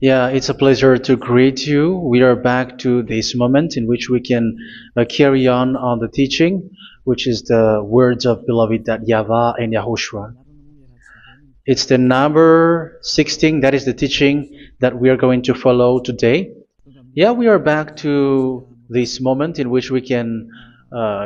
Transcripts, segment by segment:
Yeah, it's a pleasure to greet you. We are back to this moment in which we can carry on the teaching, which is the words of beloved that YAHVAH and YAHOSHUA. It's the number 16, that is the teaching that we are going to follow today. Yeah, we are back to this moment in which we can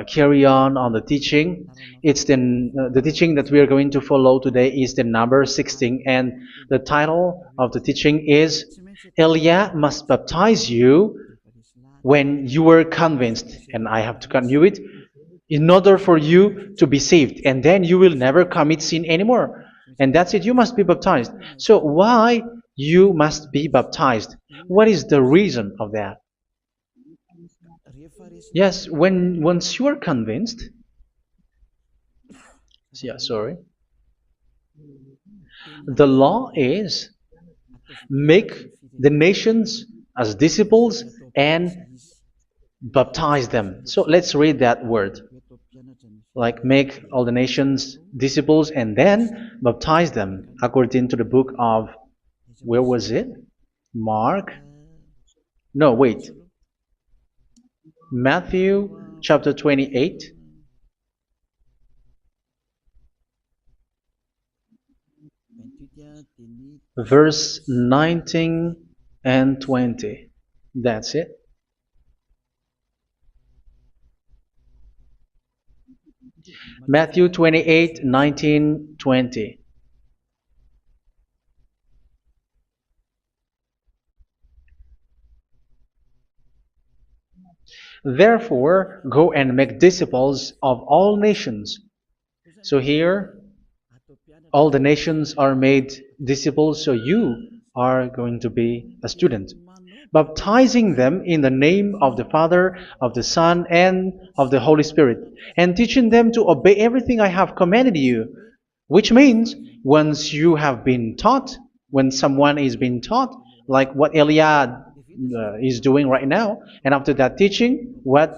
carry on the teaching. It's the teaching that we are going to follow today is the number 16, and the title of the teaching is Elia must baptize you when you were convinced, and I have to continue it, in order for you to be saved, and then you will never commit sin anymore. And that's it, you must be baptized. So why you must be baptized? What is the reason of that? Yes, when once you are convinced, yeah, sorry, the law is make the nations as disciples and baptize them. So let's read that word. Like make all the nations disciples and then baptize them according to the book of, where was it? Mark? No, wait. Matthew chapter 28. Verse 19 and 20. That's it. Matthew 28, 19, 20. Therefore, go and make disciples of all nations. So here, all the nations are made disciples, so you are going to be a student. Baptizing them in the name of the Father, of the Son, and of the Holy Spirit, and teaching them to obey everything I have commanded you. Which means, once you have been taught, when someone is being taught, like what Elia is doing right now, and after that teaching, what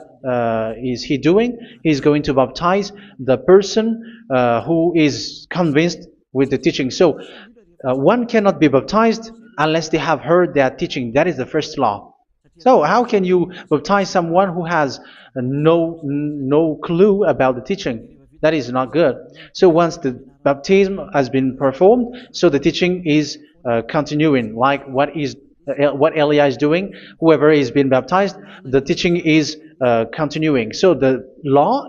is he doing? He's going to baptize the person who is convinced with the teaching. So one cannot be baptized unless they have heard that teaching. That is the first law. So how can you baptize someone who has no clue about the teaching? That is not good. So once the baptism has been performed, so the teaching is continuing. Like what Elia is doing, whoever is being baptized, the teaching is continuing. So the law,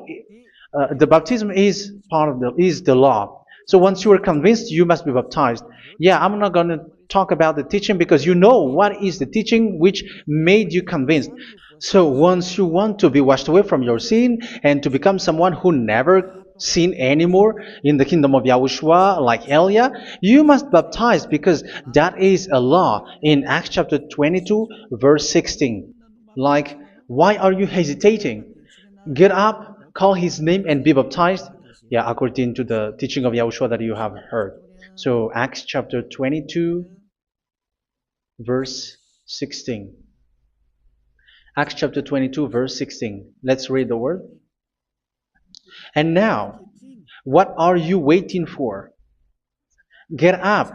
the baptism is part of the law. So once you are convinced, you must be baptized. Yeah, I'm not going to talk about the teaching because you know what is the teaching which made you convinced. So once you want to be washed away from your sin and to become someone who never sin anymore in the kingdom of Yahushua, like Elia, you must baptize because that is a law in Acts chapter 22, verse 16. Like, why are you hesitating? Get up, call his name, and be baptized. Yeah, according to the teaching of Yahushua that you have heard. So Acts chapter 22, verse 16. Acts chapter 22, verse 16. Let's read the word. And now, what are you waiting for? Get up,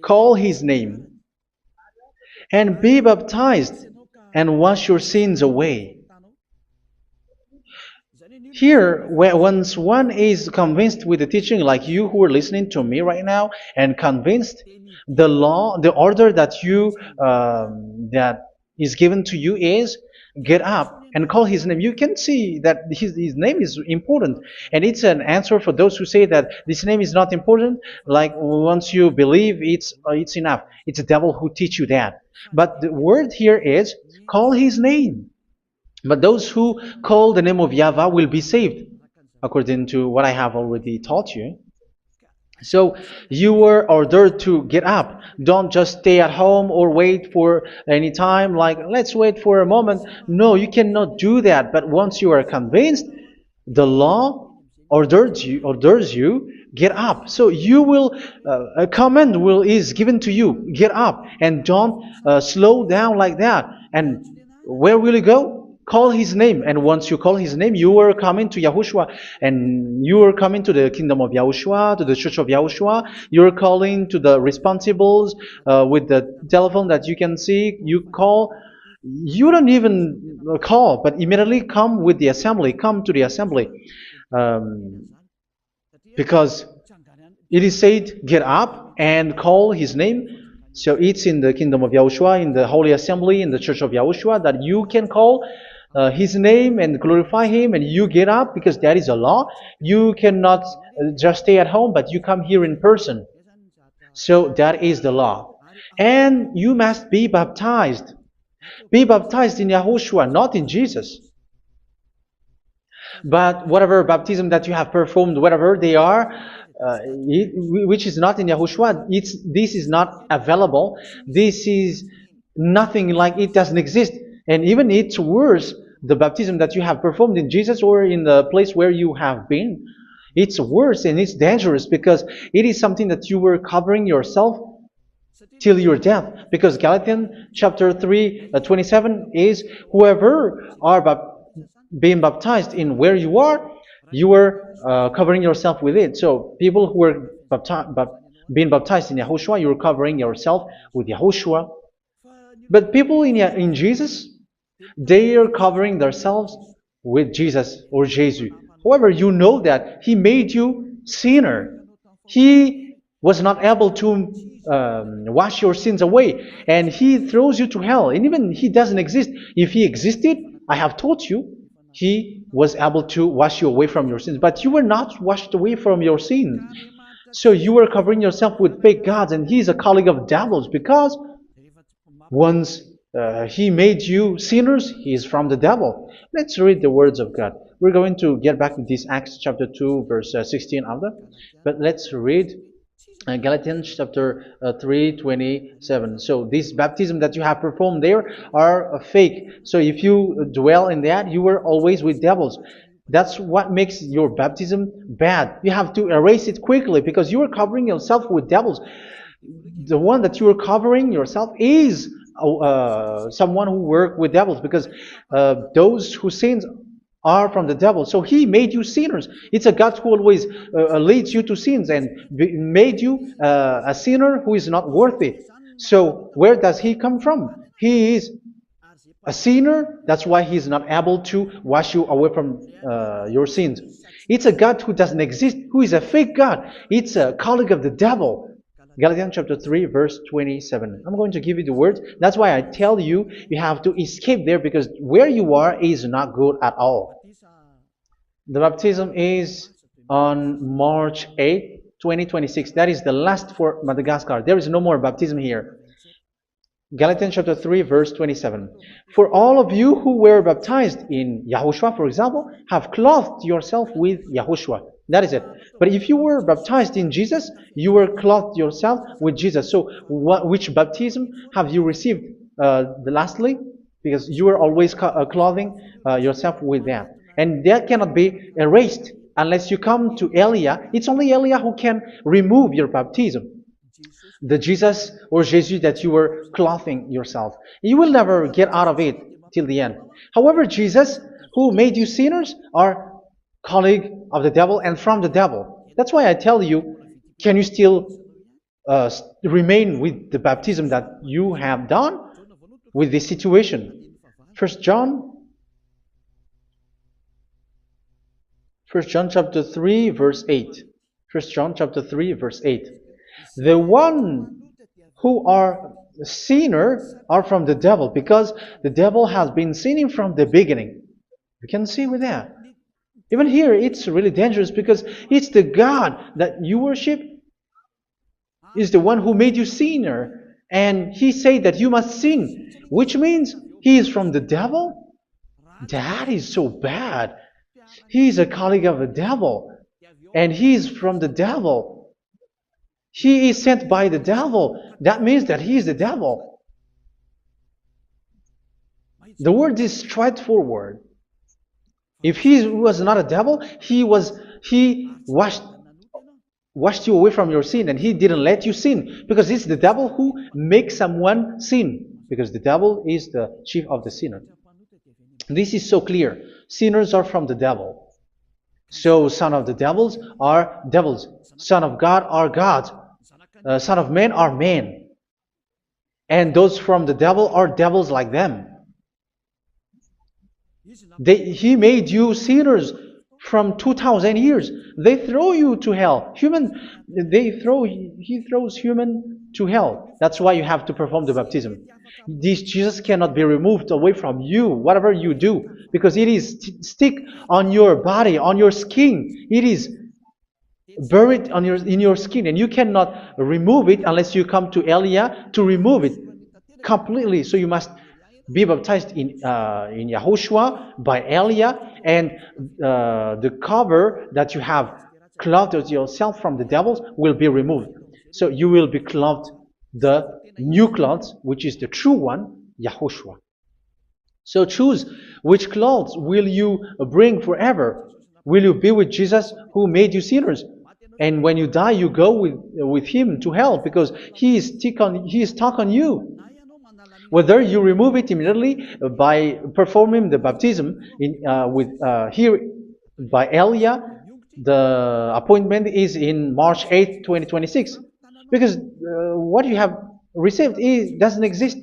call his name, and be baptized, and wash your sins away. Here, once one is convinced with the teaching, like you who are listening to me right now, and convinced, the law, the order that that is given to you is get up and call his name. You can see that his name is important, and it's an answer for those who say that this name is not important. Like once you believe, it's enough. It's the devil who teach you that. But the word here is call his name. But those who call the name of YAHVAH will be saved, according to what I have already taught you. So you were ordered to get up. Don't just stay at home or wait for any time, like let's wait for a moment. No, you cannot do that. But once you are convinced, the law orders you get up. So you will a command is given to you, get up, and don't slow down like that. And where will you go? call his name. And once you call his name, you are coming to Yahushua. And you are coming to the kingdom of Yahushua, to the church of Yahushua. You're calling to the responsibles with the telephone that you can see. You call. You don't even call, but immediately come with the assembly. Come to the assembly. Um, because it is said, get up and call his name. So it's in the kingdom of Yahushua, in the holy assembly, in the church of Yahushua, that you can call his name and glorify him, and you get up, because that is a law. You cannot just stay at home, but you come here in person. So that is the law. And you must be baptized. Be baptized in Yahushua, not in Jesus. But whatever baptism that you have performed, whatever they are, which is not in Yahushua, this is not available. This is nothing, like it doesn't exist. And even it's worse, the baptism that you have performed in Jesus or in the place where you have been. It's worse and it's dangerous, because it is something that you were covering yourself till your death. Because Galatians chapter 3, 27 is, whoever are being baptized in where you are covering yourself with it. So people who were being baptized in Yahushua, you're covering yourself with Yahushua. But people in Jesus, they are covering themselves with Jesus or Jesus. However, you know that He made you sinner. He was not able to wash your sins away, and He throws you to hell. And even He doesn't exist. If He existed, I have taught you, He was able to wash you away from your sins. But you were not washed away from your sins. So you were covering yourself with fake gods, and He is a colleague of devils, because once He made you sinners, He is from the devil. Let's read the words of God. We're going to get back to this Acts chapter 2, verse 16 after. But let's read Galatians chapter 3, 27. So this baptism that you have performed there are fake. So if you dwell in that, you were always with devils. That's what makes your baptism bad. You have to erase it quickly, because you are covering yourself with devils. The one that you are covering yourself is someone who works with devils, because those who sin are from the devil. So He made you sinners. It's a God who always leads you to sins, and made you a sinner who is not worthy. So where does He come from? He is a sinner. That's why He is not able to wash you away from your sins. It's a God who doesn't exist, who is a fake God. It's a colleague of the devil. Galatians chapter 3, verse 27. I'm going to give you the words. That's why I tell you, you have to escape there, because where you are is not good at all. The baptism is on March 8, 2026. That is the last for Madagascar. There is no more baptism here. Galatians chapter 3, verse 27. For all of you who were baptized in Yahushua, for example, have clothed yourself with Yahushua. That is it. But if you were baptized in Jesus, you were clothed yourself with Jesus. So which baptism have you received lastly? Because you are always clothing yourself with that. And that cannot be erased unless you come to Eliah. It's only Eliah who can remove your baptism. The Jesus or Jesus that you were clothing yourself. You will never get out of it till the end. However, Jesus, who made you sinners, are colleague of the devil and from the devil. That's why I tell you, can you still remain with the baptism that you have done with this situation? First John chapter 3, verse 8. First John chapter 3, verse 8. The one who are sinner are from the devil, because the devil has been sinning from the beginning. You can see with that. Even here, it's really dangerous, because it's the God that you worship is the one who made you sinner, and He said that you must sin, which means He is from the devil. That is so bad. He is a colleague of the devil, and He is from the devil. He is sent by the devil. That means that He is the devil. The word is straightforward. If He was not a devil, He washed you away from your sin, and He didn't let you sin, because it's the devil who makes someone sin, because the devil is the chief of the sinner. This is so clear. Sinners are from the devil. So son of the devils are devils. Son of God are gods. Son of men are men. And those from the devil are devils like them. He made you sinners from 2,000 years. They throw you to hell. He throws human to hell. That's why you have to perform the baptism. This Jesus cannot be removed away from you, whatever you do, because it is stick on your body, on your skin. It is buried in your skin, and you cannot remove it unless you come to Elia to remove it completely. So you must be baptized in YAHOSHUA by Elia, and the cover that you have clothed yourself from the devils will be removed. So you will be clothed the new clothes, which is the true one, YAHOSHUA. So choose which clothes will you bring forever. Will you be with Jesus who made you sinners? And when you die, you go with him to hell because he is stuck on you. Whether you remove it immediately by performing the baptism here by Elia, the appointment is in March 8, 2026. Because what you have received doesn't exist.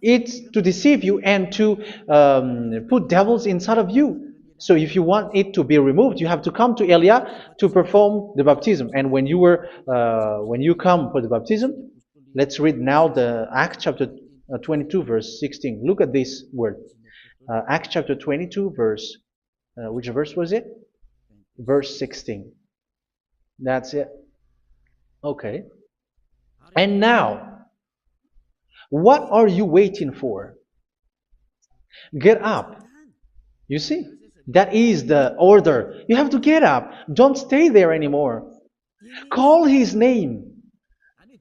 It's to deceive you and to put devils inside of you. So if you want it to be removed, you have to come to Elia to perform the baptism. And when you come for the baptism, let's read now the Acts chapter 22 verse 16. Look at this word. Acts chapter 22 verse, which verse was it? Verse 16. That's it. Okay. And now, what are you waiting for? Get up. You see, that is the order. You have to get up. Don't stay there anymore. Call his name.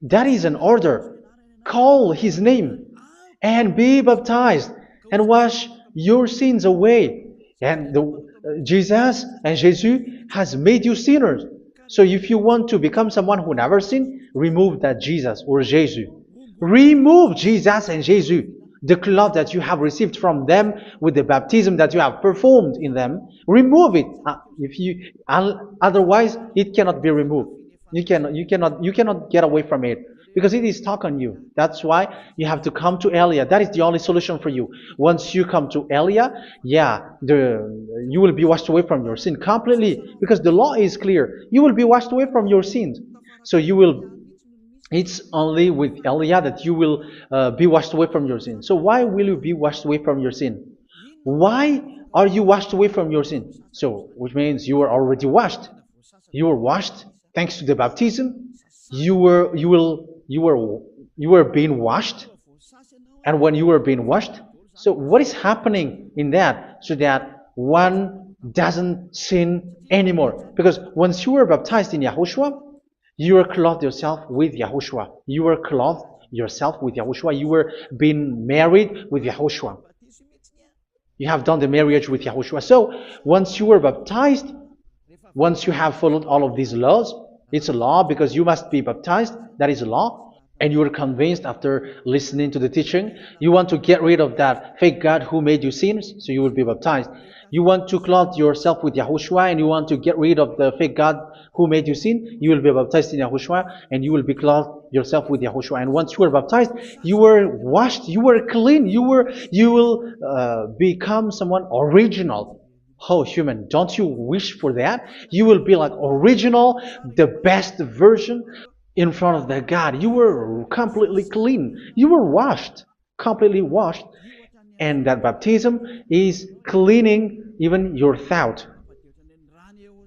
That is an order. Call his name and be baptized and wash your sins away. And Jesus has made you sinners. So if you want to become someone who never sinned, remove that Jesus or Jesus. Remove Jesus and Jesus, the cloth that you have received from them with the baptism that you have performed in them. Remove it. Otherwise, it cannot be removed. You cannot get away from it because it is stuck on you. That's why you have to come to Elia. That is the only solution for you. Once you come to Elia, you will be washed away from your sin completely because the law is clear. You will be washed away from your sins. So it's only with Elia that you will be washed away from your sin. So why will you be washed away from your sin? Why are you washed away from your sin? So, which means you are already washed. You were washed thanks to the baptism. You were being washed, and when you were being washed, so what is happening in that? So that one doesn't sin anymore. Because once you were baptized in YAHOSHUA, you were clothed yourself with YAHOSHUA. You were clothed yourself with YAHOSHUA. You were being married with YAHOSHUA. You have done the marriage with YAHOSHUA. So once you were baptized, once you have followed all of these laws, it's a law because you must be baptized. That is a law. And you are convinced after listening to the teaching, you want to get rid of that fake God who made you sinners, so you will be baptized. You want to clothe yourself with YAHOSHUA and you want to get rid of the fake God who made you sin, you will be baptized in YAHOSHUA and you will be clothed yourself with YAHOSHUA. And once you are baptized, you were washed, you were clean, you will become someone original. Oh, human, don't you wish for that? You will be like original, the best version in front of the God. You were completely clean. You were washed, completely washed. And that baptism is cleaning even your thought.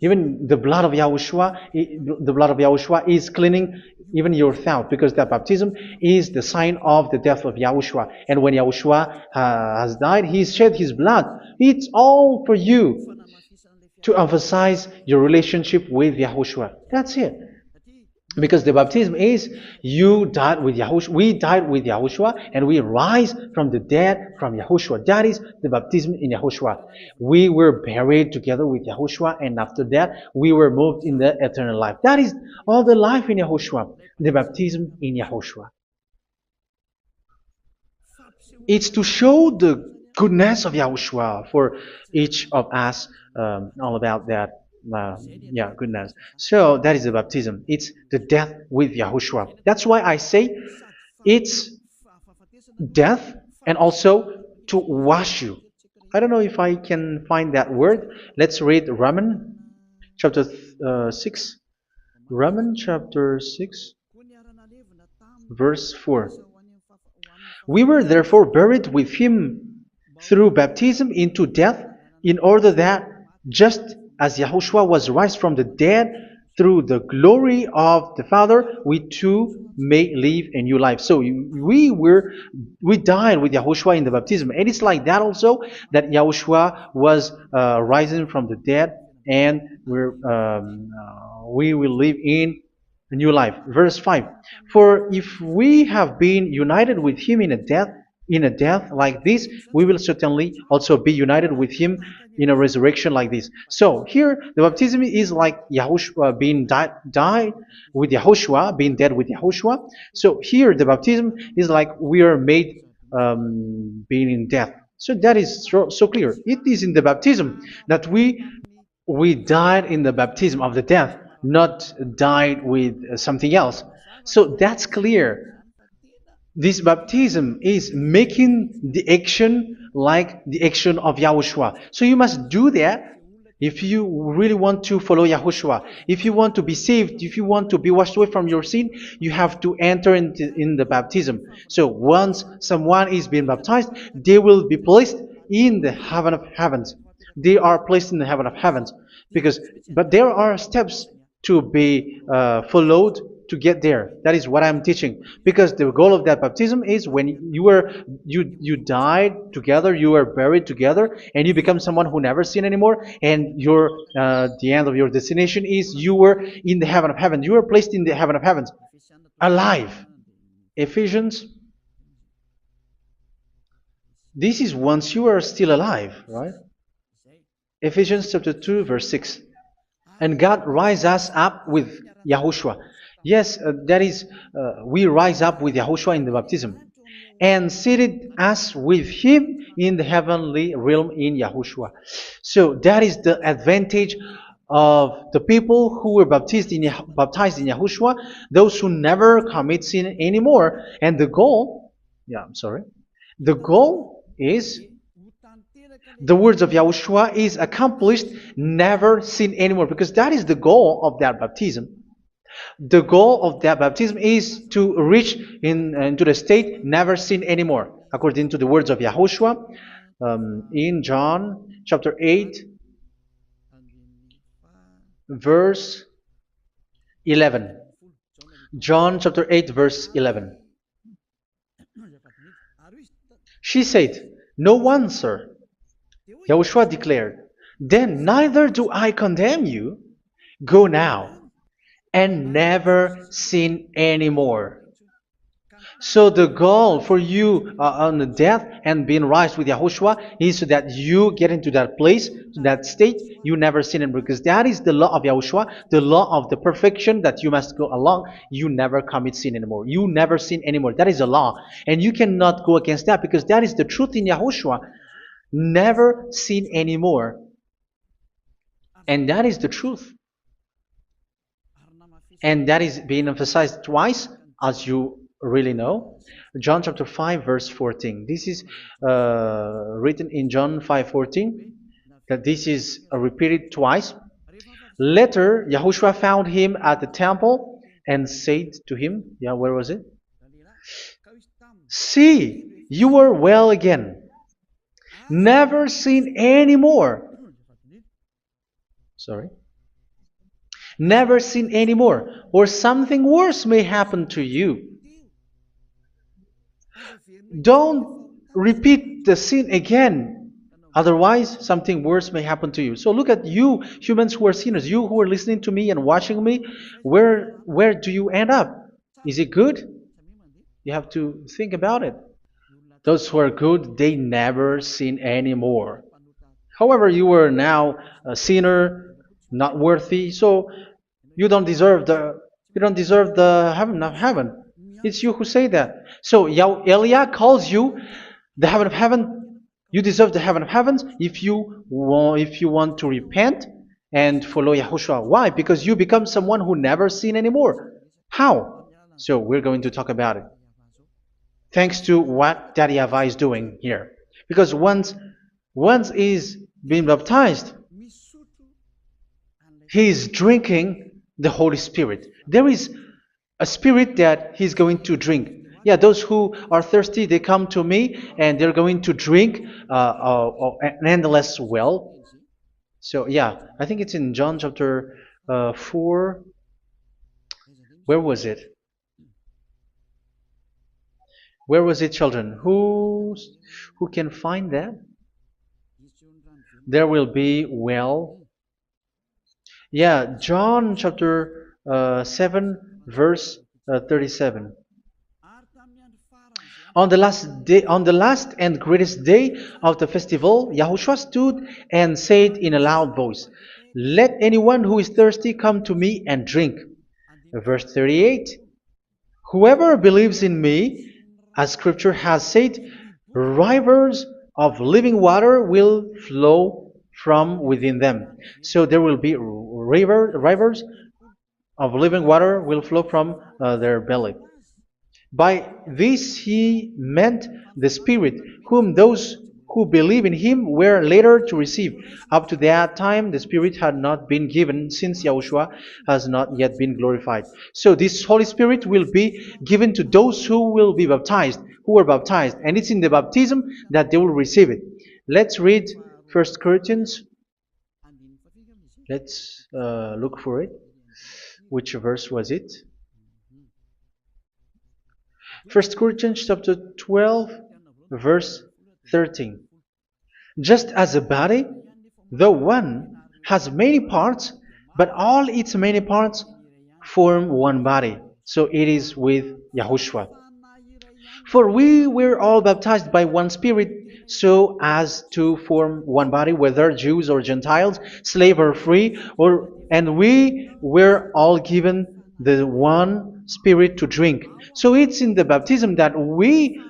Even the blood of YAHOSHUA is cleaning even your thought, because that baptism is the sign of the death of YAHOSHUA. And when YAHOSHUA has died, he shed his blood. It's all for you to emphasize your relationship with YAHOSHUA. That's it. Because the baptism is you died with YAHOSHUA, we died with YAHOSHUA, and we rise from the dead from YAHOSHUA. That is the baptism in YAHOSHUA. We were buried together with YAHOSHUA, and after that we were moved in the eternal life. That is all the life in YAHOSHUA, the baptism in YAHOSHUA. It's to show the goodness of Yahushua for each of us, all about that. Yeah, goodness. So that is the baptism. It's the death with Yahushua. That's why I say it's death and also to wash you. I don't know if I can find that word. Let's read Romans chapter 6. Romans chapter 6, verse 4. We were therefore buried with him through baptism into death, in order that, just as Yahushua was raised from the dead through the glory of the Father, we too may live a new life. So we died with Yahushua in the baptism, and it's like that also that Yahushua was rising from the dead, and we will live in a new life. Verse 5. For if we have been united with him in a death like this, we will certainly also be united with him in a resurrection like this. So here the baptism is like Yahushua being died with Yahushua, being dead with Yahushua. So here the baptism is like we are made being in death. So that is so clear. It is in the baptism that we died in the baptism of the death, not died with something else. So that's clear. This baptism is making the action like the action of Yahushua. So you must do that if you really want to follow Yahushua. If you want to be saved, if you want to be washed away from your sin, you have to enter in the baptism. So once someone is being baptized, they will be placed in the heaven of heavens. They are placed in the heaven of heavens, but there are steps to be followed to get there. That is what I'm teaching, because the goal of that baptism is when you died together, you were buried together, and you become someone who never sin anymore, and the end of your destination is you were in the heaven of heaven. You were placed in the heaven of heavens, alive. Ephesians. This is once you are still alive, right? Ephesians chapter 2, verse 6. And God rise us up with Yahushua. Yes, that is, we rise up with Yahushua in the baptism. And seated us with him in the heavenly realm in Yahushua. So that is the advantage of the people who were baptized in Yahushua, those who never commit sin anymore. And the goal, the goal is the words of Yahushua is accomplished, never sin anymore, because that is the goal of that baptism. The goal of that baptism is to reach into the state never sin anymore, according to the words of Yahushua in John chapter 8, verse 11. John chapter 8, verse 11. She said, "No one, sir." Yahushua declared, "Then neither do I condemn you. Go now and never sin anymore." So the goal for you on the death and being raised with Yahushua is so that you get into that place, to that state, you never sin anymore. Because that is the law of Yahushua, the law of the perfection that you must go along. You never commit sin anymore. You never sin anymore. That is a law. And you cannot go against that, because that is the truth in Yahushua. Never sin anymore. And that is the truth. And that is being emphasized twice, as you really know. John chapter 5, verse 14. This is written in John 5:14, that this is repeated twice. Later, Yahushua found him at the temple and said to him, where was it? "See, you are well again. Never sin anymore." Never sin anymore, or something worse may happen to you. Don't repeat the sin again. Otherwise, something worse may happen to you. So look at you, humans who are sinners, you who are listening to me and watching me. Where do you end up? Is it good? You have to think about it. Those who are good, they never sin anymore. However, you are now a sinner, not worthy, so you don't deserve the heaven of heaven. It's you who say that. So Eliah calls you the heaven of heaven You deserve the heaven of heavens if you want to repent and follow Yahushua. Why? Because you become someone who never sin anymore. How? So we're going to talk about it. Thanks to what Daddy YAHVAH is doing here. Because once is being baptized, he is drinking the Holy Spirit. There is a spirit that he's going to drink. Yeah, those who are thirsty, they come to me and they're going to drink an endless well. So yeah, I think it's in John chapter 4. Where was it? Where was it, children? Who can find that? There will be well. Yeah, John chapter 7, verse 37. On the last day, on the last and greatest day of the festival, Yahushua stood and said in a loud voice, "Let anyone who is thirsty come to me and drink." Verse 38. Whoever believes in me, as Scripture has said, rivers of living water will flow from within them. So there will be rivers of living water will flow from their belly. By this he meant the Spirit, whom those who believe in him were later to receive. Up to that time, the Spirit had not been given, since Yahushua has not yet been glorified. So this Holy Spirit will be given to those who will be baptized, who were baptized. And it's in the baptism that they will receive it. Let's read 1 Corinthians. Let's look for it. Which verse was it? 1 Corinthians chapter 12, verse 13. Just as a body, though one, has many parts, but all its many parts form one body. So it is with Yahushua. For we were all baptized by one Spirit, so as to form one body, whether Jews or Gentiles, slave or free, and we were all given the one Spirit to drink. So it's in the baptism that we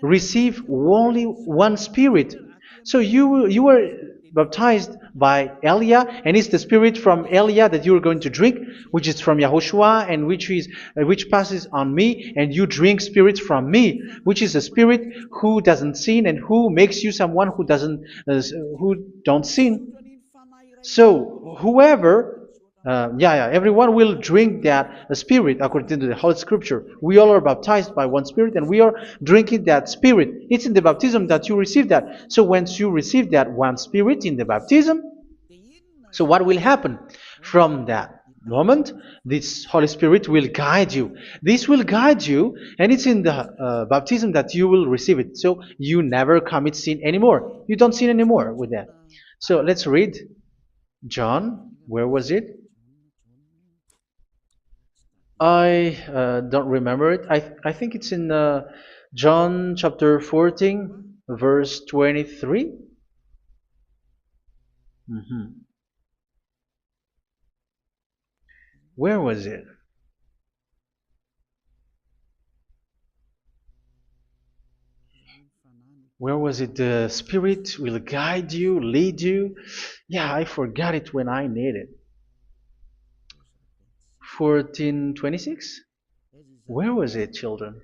receive only one Spirit. So you were baptized by Elia, and it's the Spirit from Elia that you are going to drink, which is from Yahushua, and which passes on me, and you drink Spirit from me, which is a Spirit who doesn't sin and who makes you someone who don't sin. So whoever everyone will drink that Spirit according to the Holy Scripture. We all are baptized by one Spirit, and we are drinking that Spirit. It's in the baptism that you receive that. So once you receive that one Spirit in the baptism, so what will happen? From that moment, this Holy Spirit will guide you. This will guide you, and it's in the baptism that you will receive it. So you never commit sin anymore. You don't sin anymore with that. So let's read John. Where was it? I don't remember it. I think it's in John chapter 14, verse 23. Where was it? Where was it? The Spirit will guide you, lead you. Yeah, I forgot it when I need it. 14:26? Where was it, children?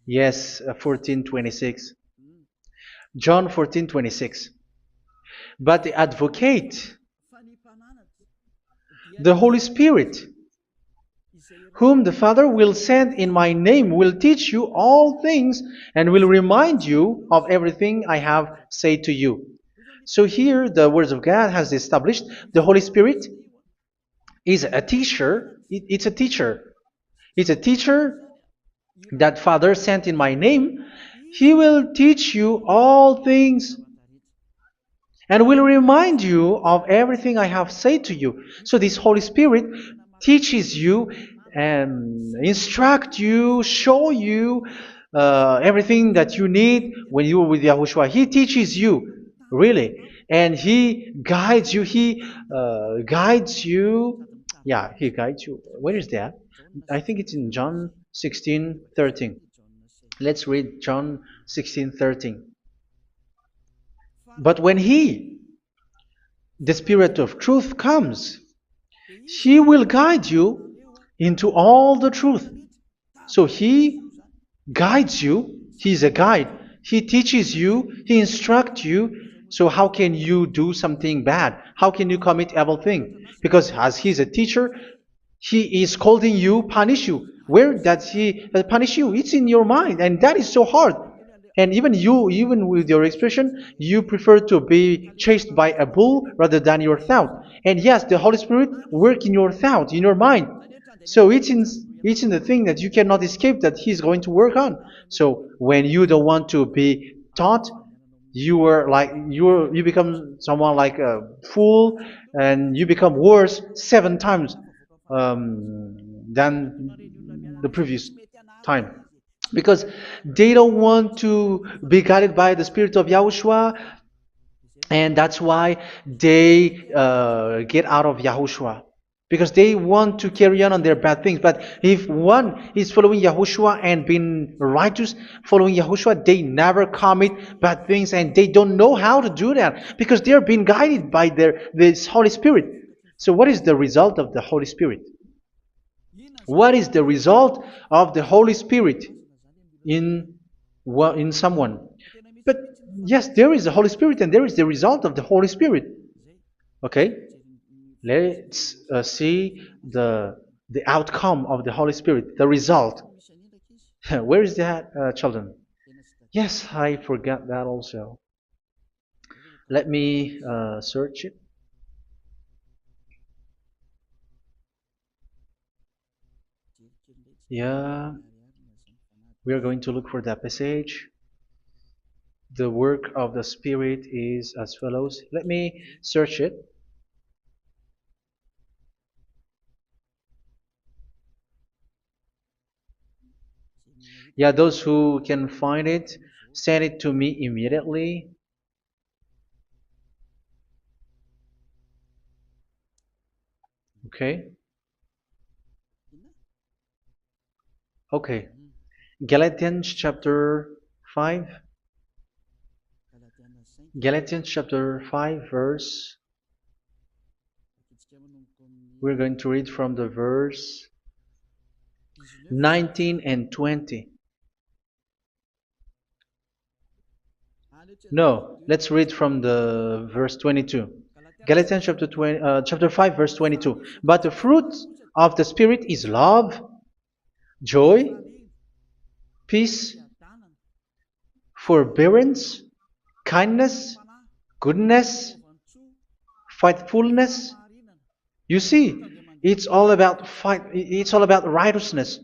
Yes, 14:26. John 14:26. But the advocate, the Holy Spirit, whom the Father will send in my name, will teach you all things and will remind you of everything I have said to you. So here the words of God has established the Holy Spirit is a teacher. It's a teacher. It's a teacher that Father sent in my name. He will teach you all things and will remind you of everything I have said to you. So this Holy Spirit teaches you and instruct you, show you everything that you need when you are with Yahushua. He teaches you, really. And He guides you. He guides you. Yeah, He guides you. Where is that? I think it's in John 16:13. Let's read John 16:13. But when He, the Spirit of truth, comes, He will guide you into all the truth. So He guides you. He's a guide. He teaches you. He instructs you. So how can you do something bad? How can you commit evil thing? Because as He's a teacher, He is scolding you, punish you. Where does He punish you? It's in your mind, and that is so hard. And even you, even with your expression, you prefer to be chased by a bull rather than your thought. And yes, the Holy Spirit work in your thought, in your mind. So it's in the thing that you cannot escape that He's going to work on. So when you don't want to be taught, you become someone like a fool, and you become worse 7 times than the previous time, because they don't want to be guided by the Spirit of Yahushua, and that's why they get out of Yahushua, because they want to carry on their bad things. But if one is following Yahushua and being righteous, following Yahushua, they never commit bad things, and they don't know how to do that because they're being guided by this Holy Spirit. So what is the result of the Holy Spirit? What is the result of the Holy Spirit in someone? But yes, there is the Holy Spirit, and there is the result of the Holy Spirit. Okay, let's see the outcome of the Holy Spirit, the result. Where is that, children? Yes, I forgot that also. Let me search it. Yeah, we are going to look for that passage. The work of the Spirit is as follows. Let me search it. Yeah, those who can find it, send it to me immediately. Okay. Okay. Galatians chapter 5. Galatians chapter 5 verse. We're going to read from the verse 19 and 20. No, let's read from the verse 22. Galatians chapter 5 verse 22. But the fruit of the Spirit is love, joy, peace, forbearance, kindness, goodness, faithfulness. You see, it's all about fight. It's all about righteousness,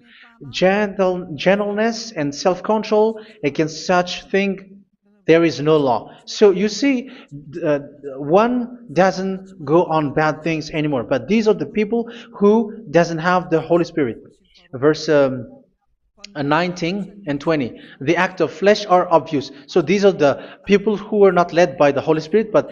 gentleness, and self-control. Against such thing, there is no law. So you see, one doesn't go on bad things anymore. But these are the people who doesn't have the Holy Spirit. Verse 19 and 20. The act of flesh are obvious. So these are the people who are not led by the Holy Spirit, but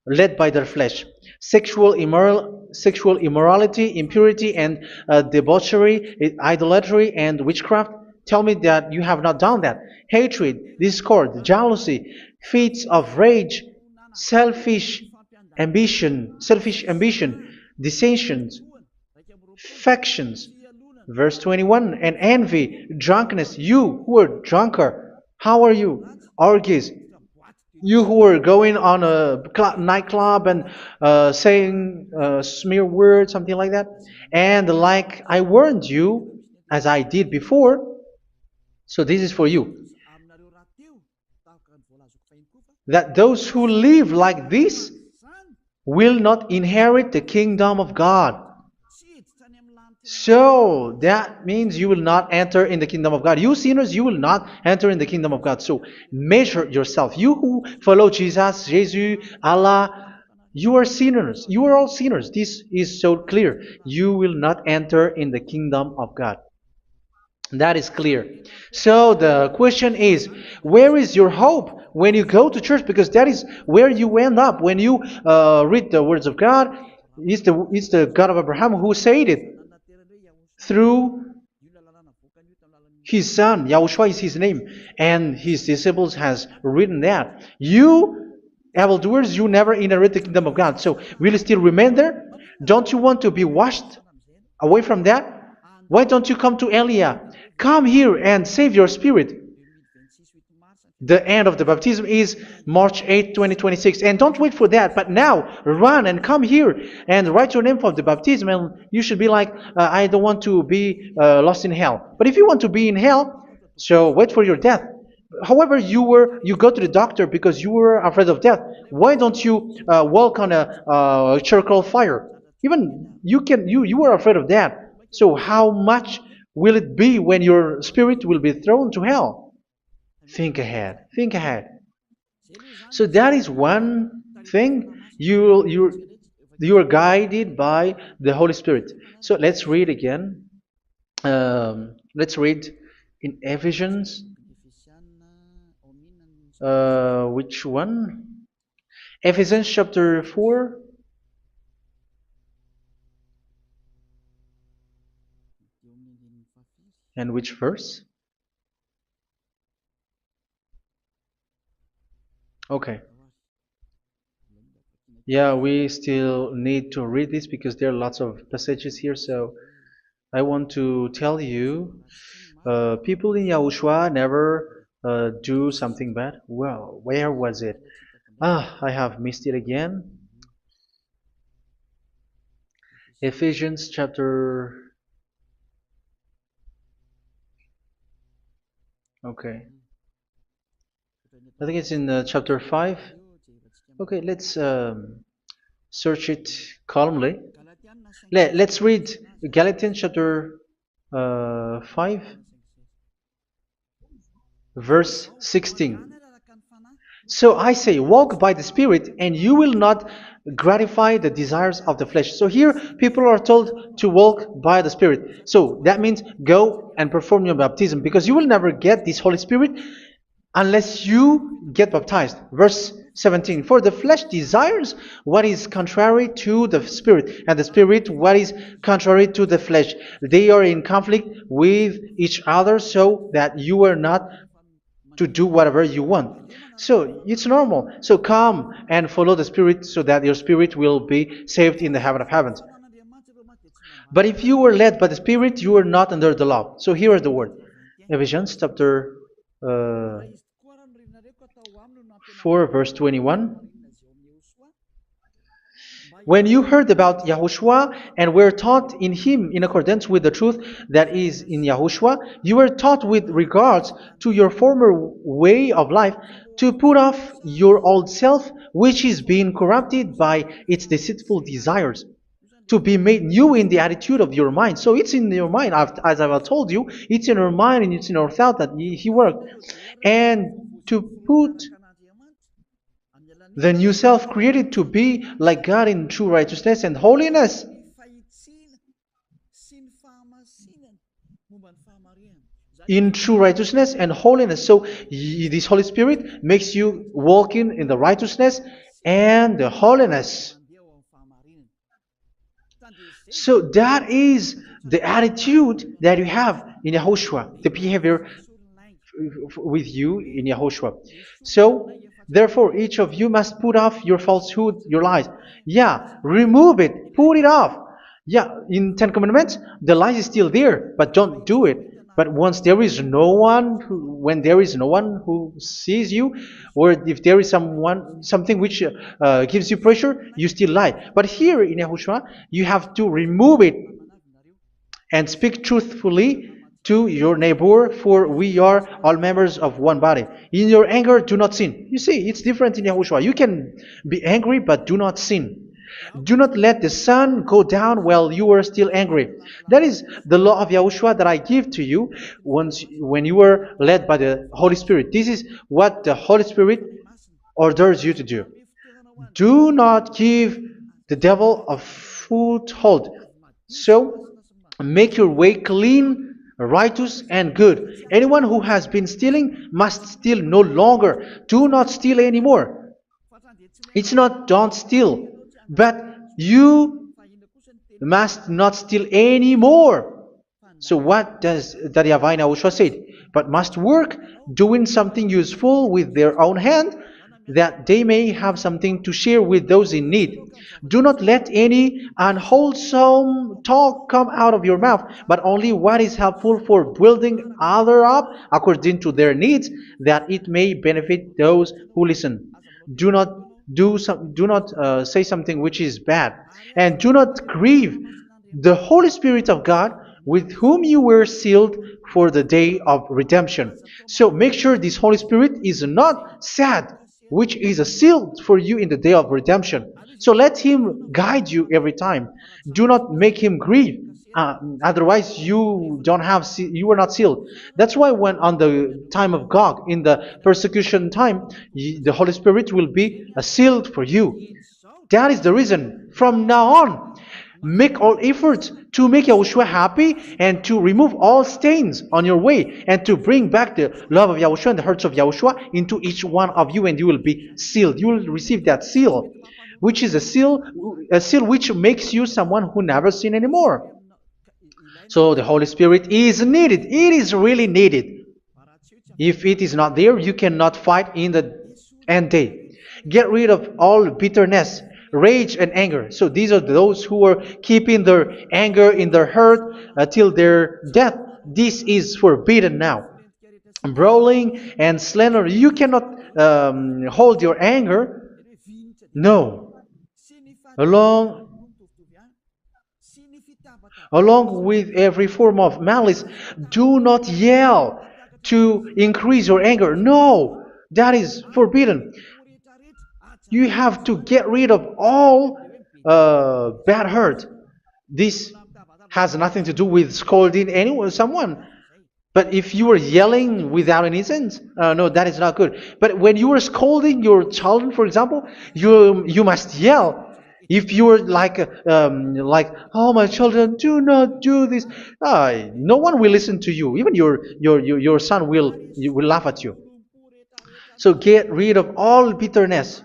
led by their flesh. Sexual immorality, impurity, and debauchery, idolatry, and witchcraft. Tell me that you have not done that. Hatred, discord, jealousy, fits of rage, selfish ambition, dissensions, factions. Verse 21, and envy, drunkenness. You who are drunkard, how are you? Orgies. You who are going on a nightclub and saying smear words, something like that. And like I warned you, as I did before, so this is for you. That those who live like this will not inherit the kingdom of God. So that means you will not enter in the kingdom of God. You sinners, you will not enter in the kingdom of God. So measure yourself. You who follow Jesus, Allah, you are sinners. You are all sinners. This is so clear. You will not enter in the kingdom of God. That is clear. So the question is, where is your hope when you go to church? Because that is where you end up. When you read the words of God, it's the God of Abraham who said it. Through His son, Yahushua is his name, and his disciples has written that. You evildoers, you never inherit the kingdom of God. So will you still remain there? Don't you want to be washed away from that? Why don't you come to Elia? Come here and save your spirit. The end of the baptism is March 8th, 2026. And don't wait for that, but now run and come here and write your name for the baptism. And you should be like, I don't want to be lost in hell. But if you want to be in hell, so wait for your death. However, you go to the doctor because you were afraid of death. Why don't you walk on a charcoal fire? Even you were afraid of that. So how much will it be when your spirit will be thrown to hell? Think ahead. Think ahead. So that is one thing. You are guided by the Holy Spirit. So let's read again. Let's read in Ephesians. Which one? Ephesians chapter 4. And which verse? Okay. Yeah, we still need to read this because there are lots of passages here. So I want to tell you, people in Yahushua never do something bad. Well, where was it? I have missed it again. Ephesians chapter. Okay. I think it's in chapter 5. Okay, let's search it calmly. Let's read Galatians chapter 5, verse 16. So I say, walk by the Spirit, and you will not gratify the desires of the flesh. So here, people are told to walk by the Spirit. So that means go and perform your baptism, because you will never get this Holy Spirit unless you get baptized. Verse 17. For the flesh desires what is contrary to the Spirit, and the Spirit what is contrary to the flesh. They are in conflict with each other, so that you are not to do whatever you want. So it's normal. So come and follow the Spirit so that your spirit will be saved in the heaven of heavens. But if you were led by the Spirit, you are not under the law. So here is the word. Ephesians chapter 4 verse 21. When you heard about Yahushua and were taught in him in accordance with the truth that is in Yahushua, you were taught with regards to your former way of life to put off your old self, which is being corrupted by its deceitful desires, to be made new in the attitude of your mind. So it's in your mind, as I've told you, it's in your mind and it's in your thought that he worked. And to put the new self created to be like God in true righteousness and holiness. In true righteousness and holiness. So this Holy Spirit makes you walking in the righteousness and the holiness. So that is the attitude that you have in Yahushua, the behavior with you in Yahushua. So therefore, each of you must put off your falsehood, your lies. Yeah, remove it, put it off. Yeah, in Ten Commandments, the lies is still there, but don't do it. But once there is no one, when there is no one who sees you, or if there is something which gives you pressure, you still lie. But here in Yahushua, you have to remove it and speak truthfully to your neighbor, for we are all members of one body. In your anger, do not sin. You see, it's different in Yahushua. You can be angry, but do not sin. Do not let the sun go down while you are still angry. That is the law of Yahushua that I give to you when you were led by the Holy Spirit. This is what the Holy Spirit orders you to do. Do not give the devil a foothold. So, make your way clean, righteous, and good. Anyone who has been stealing must steal no longer. Do not steal anymore. It's not don't steal, but you must not steal anymore. So what does the Yahweh Yahushua said? But must work doing something useful with their own hand, that they may have something to share with those in need. Do not let any unwholesome talk come out of your mouth, but only what is helpful for building other up according to their needs, that it may benefit those who listen. Do not do not say something which is bad, and do not grieve the Holy Spirit of God, with whom you were sealed for the day of redemption. So make sure this Holy Spirit is not sad, which is a seal for you in the day of redemption. So let Him guide you every time. Do not make Him grieve. Otherwise, you don't have you are not sealed. That's why when on the time of God, in the persecution time, the Holy Spirit will be a sealed for you. That is the reason. From now on, make all efforts to make Yahushua happy and to remove all stains on your way and to bring back the love of Yahushua and the hearts of Yahushua into each one of you, and you will be sealed. You will receive that seal, which is a seal which makes you someone who never sin anymore. So the Holy Spirit is needed. It is really needed. If it is not there, you cannot fight in the end day. Get rid of all bitterness, rage, and anger. So these are those who are keeping their anger in their heart till their death. This is forbidden now. Brawling and slander. You cannot hold your anger. No. Along Along with every form of malice, do not yell to increase your anger. No, that is forbidden. You have to get rid of all bad hurt. This has nothing to do with scolding anyone, someone. But if you are yelling without any sense, no, that is not good. But when you are scolding your children, for example, you must yell. If you are like, oh my children, do not do this, no one will listen to you. Even your son will laugh at you. So get rid of all bitterness.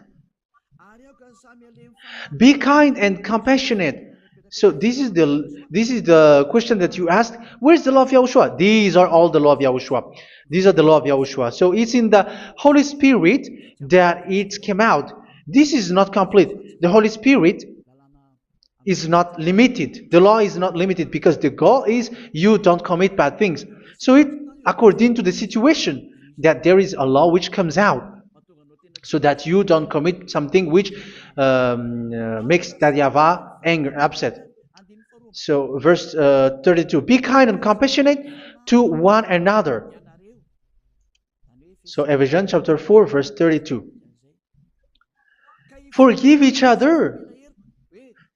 Be kind and compassionate. So this is the question that you asked. Where's the law of Yahushua? These are all the law of Yahushua. These are the law of Yahushua. So it's in the Holy Spirit that it came out. This is not complete. The Holy Spirit is not limited. The law is not limited because the goal is you don't commit bad things. So it according to the situation that there is a law which comes out, so that you don't commit something which makes that YAHVAH anger, upset. So verse 32, be kind and compassionate to one another. So Ephesians chapter 4 verse 32. Forgive each other.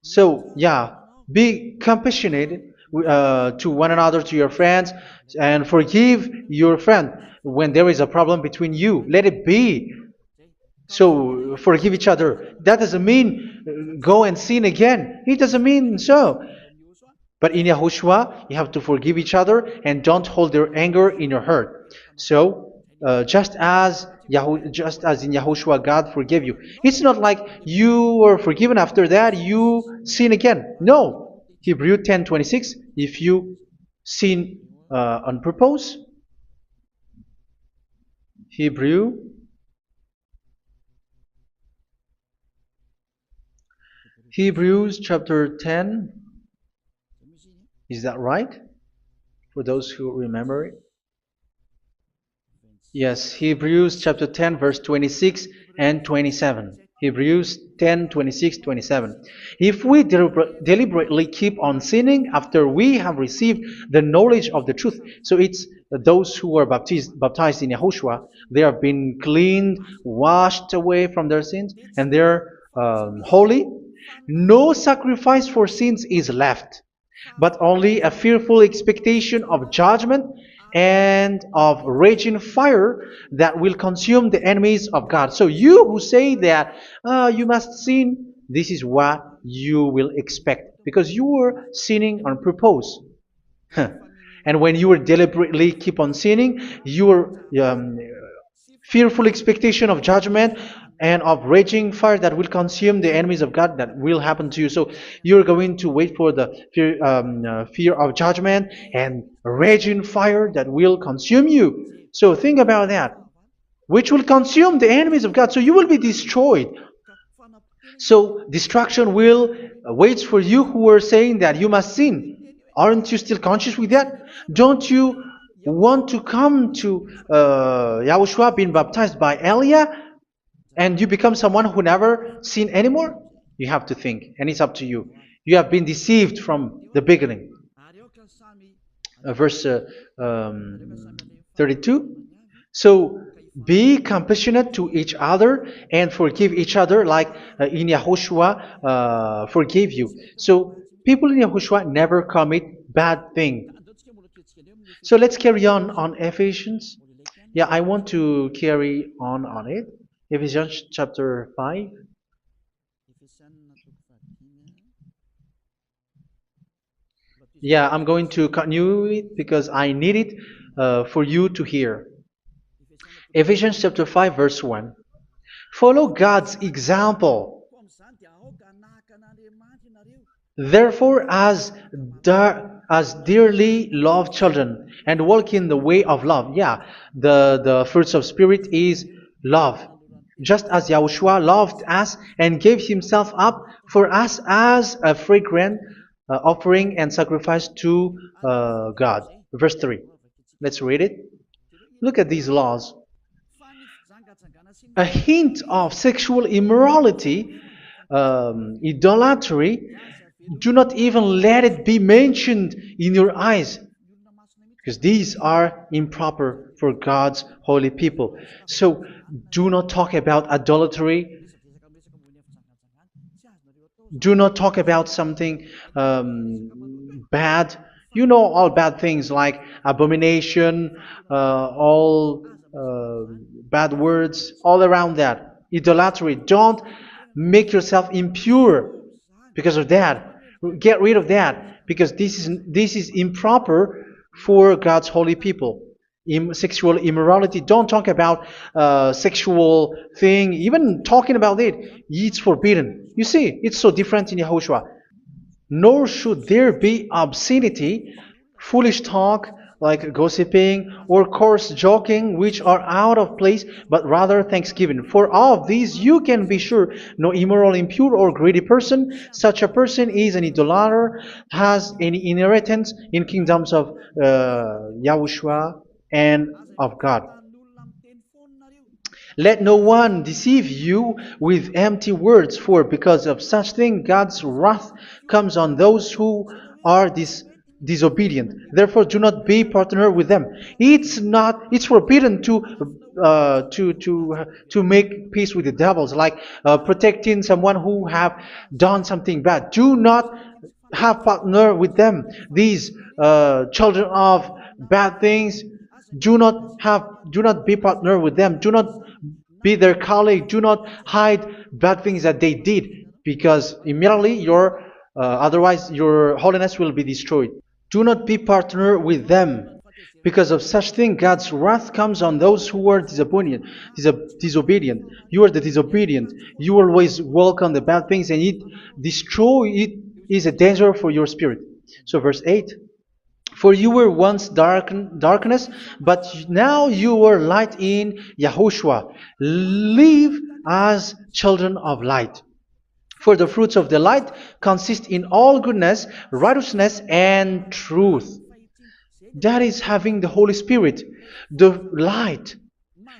So yeah, be compassionate to one another, to your friends, and forgive your friend when there is a problem between you. Let it be. So forgive each other. That doesn't mean go and sin again. It doesn't mean so. But in Yahushua, you have to forgive each other and don't hold their anger in your heart. So just as in Yahushua, God forgave you. It's not like you were forgiven after that you sin again. No. Hebrew 10:26. If you sin on purpose, Hebrews chapter 10. Is that right? For those who remember it. Yes, Hebrews chapter 10 verse 26 and 27. Hebrews 10, 26, 27. If we deliberately keep on sinning after we have received the knowledge of the truth, so it's those who are baptized in Yahushua, they have been cleaned, washed away from their sins, and they're holy. No sacrifice for sins is left, but only a fearful expectation of judgment and of raging fire that will consume the enemies of God. So you who say that you must sin, this is what you will expect, because you were sinning on purpose. And when you will deliberately keep on sinning, your fearful expectation of judgment and of raging fire that will consume the enemies of God that will happen to you. So you're going to wait for the fear of judgment and raging fire that will consume you. So think about that, which will consume the enemies of God. So you will be destroyed. So destruction will wait for you who are saying that you must sin. Aren't you still conscious with that? Don't you want to come to Yahushua being baptized by Elia and you become someone who never sin anymore? You have to think, and it's up to you. You have been deceived from the beginning. Verse 32. So be compassionate to each other and forgive each other like in Yahushua forgave you. So people in Yahushua never commit bad thing. So let's carry on Ephesians. Yeah, I want to carry on it. Ephesians chapter 5. Yeah, I'm going to continue it because I need it for you to hear. Ephesians chapter 5 verse 1. Follow God's example. Therefore, as dearly loved children, and walk in the way of love. Yeah, the fruits of spirit is love. Just as Yahushua loved us and gave himself up for us as a fragrant offering and sacrifice to God. Verse 3. Let's read it. Look at these laws. A hint of sexual immorality, idolatry, do not even let it be mentioned in your eyes, because these are improper for God's holy people. So do not talk about idolatry. Do not talk about something bad. You know all bad things like abomination, all bad words, all around that. Idolatry. Don't make yourself impure because of that. Get rid of that because this is improper for God's holy people. Sexual immorality. Don't talk about sexual thing. Even talking about it's forbidden. You see, it's so different in Yahushua. Nor should there be obscenity, foolish talk like gossiping or coarse joking, which are out of place, but rather thanksgiving. For of these you can be sure: no immoral, impure, or greedy person, such a person is an idolater, has any inheritance in kingdoms of Yahushua and of God. Let no one deceive you with empty words, for because of such thing God's wrath comes on those who are disobedient. Therefore, do not be partner with them. It's forbidden to make peace with the devils, like protecting someone who have done something bad. Do not have partner with them. These children of bad things, do not be partner with them. Do not be their colleague. Do not hide bad things that they did, because immediately otherwise your holiness will be destroyed. Do not be partner with them. Because of such thing, God's wrath comes on those who are disobedient. You are the disobedient. You always walk on the bad things, and it is a danger for your spirit. So verse 8. For you were once darkness, but now you are light in Yahushua. Live as children of light. For the fruits of the light consist in all goodness, righteousness, and truth. That is having the Holy Spirit, the light.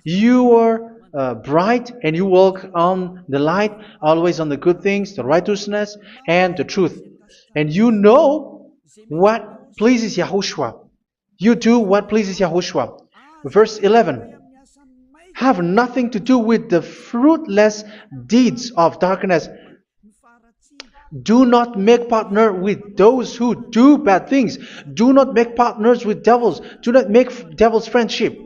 You are bright and you walk on the light, always on the good things, the righteousness, and the truth. And you know what pleases Yahushua. You do what pleases Yahushua. Verse 11. Have nothing to do with the fruitless deeds of darkness. Do not make partner with those who do bad things. Do not make partners with devils. Do not make devil's friendship.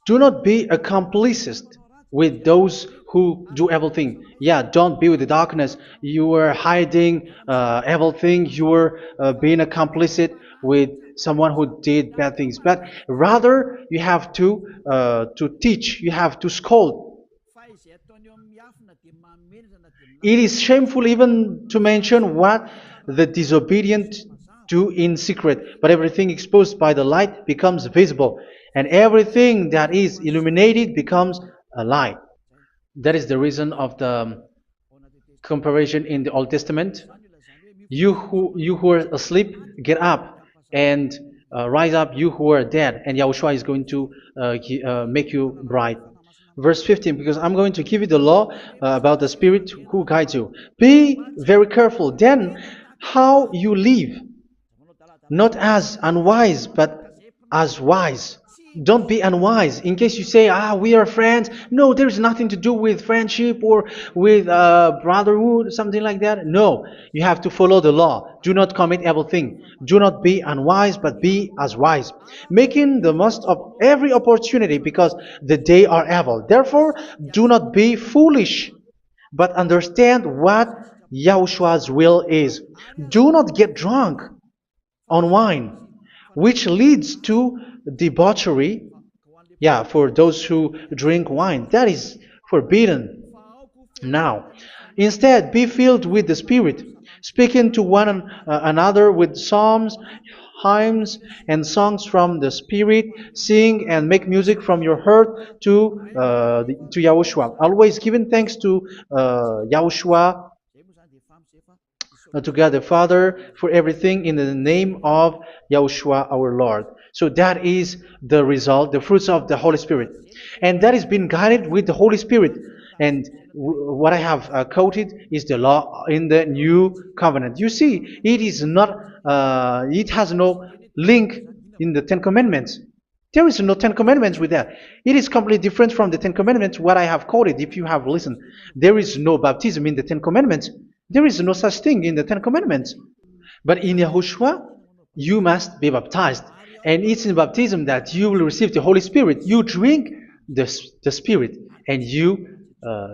Do not be accomplices with those who do evil things. Yeah, don't be with the darkness. You are hiding evil things. You are being a complicit with someone who did bad things. But rather, you have to teach. You have to scold. It is shameful even to mention what the disobedient do in secret, but everything exposed by the light becomes visible, and everything that is illuminated becomes a light. That is the reason of the comparison in the Old Testament. You who are asleep, get up and rise up, you who are dead, and Yahushua is going to make you bright. Verse 15, because I'm going to give you the law about the Spirit who guides you. Be very careful then how you live, not as unwise, but as wise. Don't be unwise. In case you say, we are friends. No, there's nothing to do with friendship or with brotherhood, something like that. No, you have to follow the law. Do not commit evil thing. Do not be unwise, but be as wise, making the most of every opportunity because the day are evil. Therefore, do not be foolish, but understand what Yahushua's will is. Do not get drunk on wine, which leads to debauchery. Yeah, for those who drink wine, that is forbidden now. Instead, be filled with the Spirit, speaking to one another with psalms, hymns, and songs from the Spirit. Sing and make music from your heart to Yahushua. Always giving thanks to Yahushua, to God the Father for everything in the name of Yahushua our Lord. So that is the result, the fruits of the Holy Spirit. And that is being guided with the Holy Spirit. And what I have quoted is the law in the new covenant. You see, it is not, it has no link in the Ten Commandments. There is no Ten Commandments with that. It is completely different from the Ten Commandments, what I have quoted, if you have listened. There is no baptism in the Ten Commandments. There is no such thing in the Ten Commandments. But in Yahushua, you must be baptized. And it's in baptism that you will receive the Holy Spirit. You drink the Spirit, and you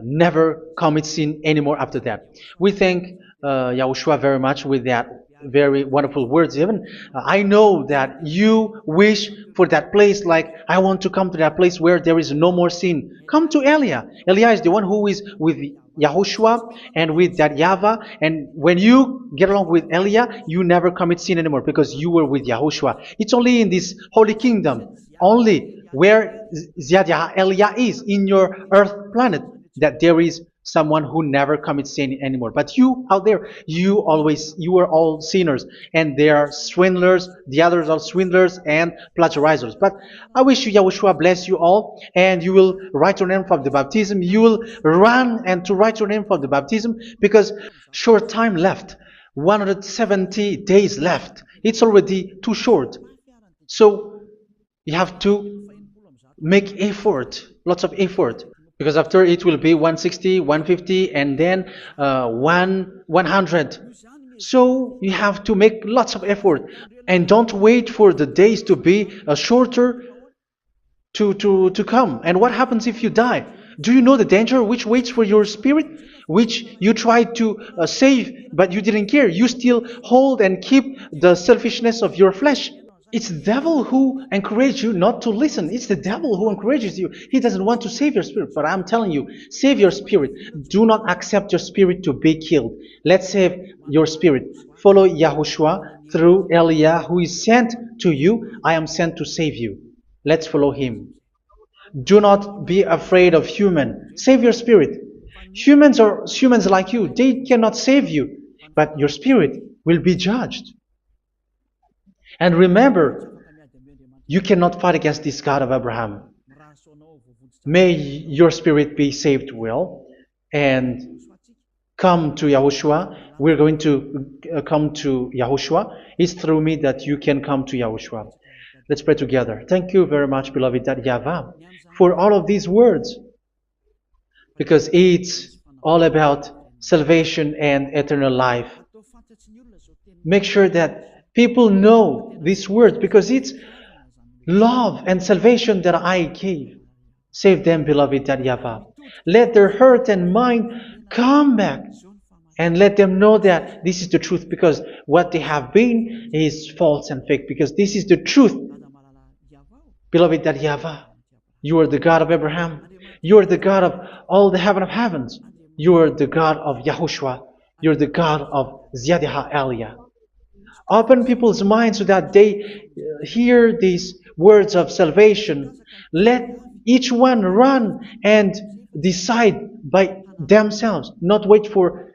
never commit sin anymore after that. We thank Yahushua very much with that very wonderful words. Even I know that you wish for that place, like I want to come to that place where there is no more sin. Come to Elia. Elia is the one who is with Yahushua and with that YAHVAH, and when you get along with Elia, you never commit sin anymore because you were with Yahushua. It's only in this holy kingdom, only where Ziad Elia is in your earth planet, that there is someone who never commits sin anymore. But you out there, you are all sinners, and they are swindlers. The others are swindlers and plagiarizers. But I wish you, Yahushua, bless you all, and you will write your name from the baptism. You will run and to write your name from the baptism, because short time left, 170 days left. It's already too short. So you have to make effort, lots of effort, because after it will be 160, 150, and then 100. So you have to make lots of effort, and don't wait for the days to be shorter to come. And what happens if you die? Do you know the danger which waits for your spirit, which you tried to save, but you didn't care? You still hold and keep the selfishness of your flesh. It's the devil who encourages you not to listen. It's the devil who encourages you. He doesn't want to save your spirit. But I'm telling you, save your spirit. Do not accept your spirit to be killed. Let's save your spirit. Follow Yahushua through Elia, who is sent to you. I am sent to save you. Let's follow him. Do not be afraid of human. Save your spirit. Humans are humans like you. They cannot save you. But your spirit will be judged. And remember, you cannot fight against this God of Abraham. May your spirit be saved well and come to Yahushua. We're going to come to Yahushua. It's through me that you can come to Yahushua. Let's pray together. Thank you very much, beloved YAHVAH, for all of these words, because it's all about salvation and eternal life. Make sure that people know these words, because it's love and salvation that I gave. Save them, beloved YAHVAH. Let their heart and mind come back, and let them know that this is the truth, because what they have been is false and fake, because this is the truth. Beloved YAHVAH, you are the God of Abraham. You are the God of all the heaven of heavens. You are the God of Yahushua. You're the God of Ziyadha Aliyah. Open people's minds so that they hear these words of salvation. Let each one run and decide by themselves, not wait for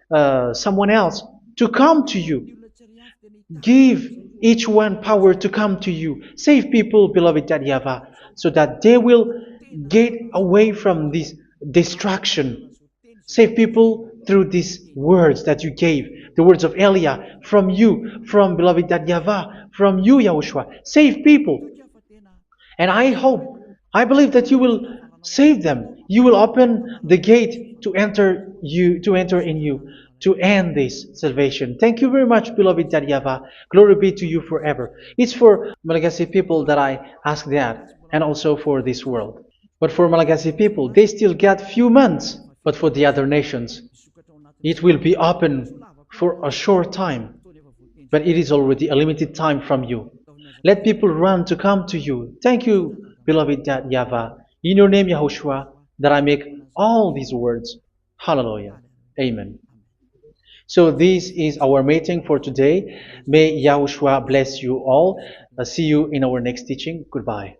someone else to come to you. Give each one power to come to you. Save people, beloved YAHVAH, so that they will get away from this distraction. Save people through these words that you gave, the words of Elia, from you, from beloved YAHVAH, from you, Yahushua. Save people. And I hope, I believe that you will save them. You will open the gate to enter in you, to end this salvation. Thank you very much, beloved YAHVAH. Glory be to you forever. It's for Malagasy people that I ask that, and also for this world. But for Malagasy people, they still get few months. But for the other nations, it will be open for a short time. But it is already a limited time from you. Let people run to come to you. Thank you, beloved YAHVAH. In your name, Yahushua, that I make all these words. Hallelujah. Amen. So this is our meeting for today. May Yahushua bless you all. See you in our next teaching. Goodbye.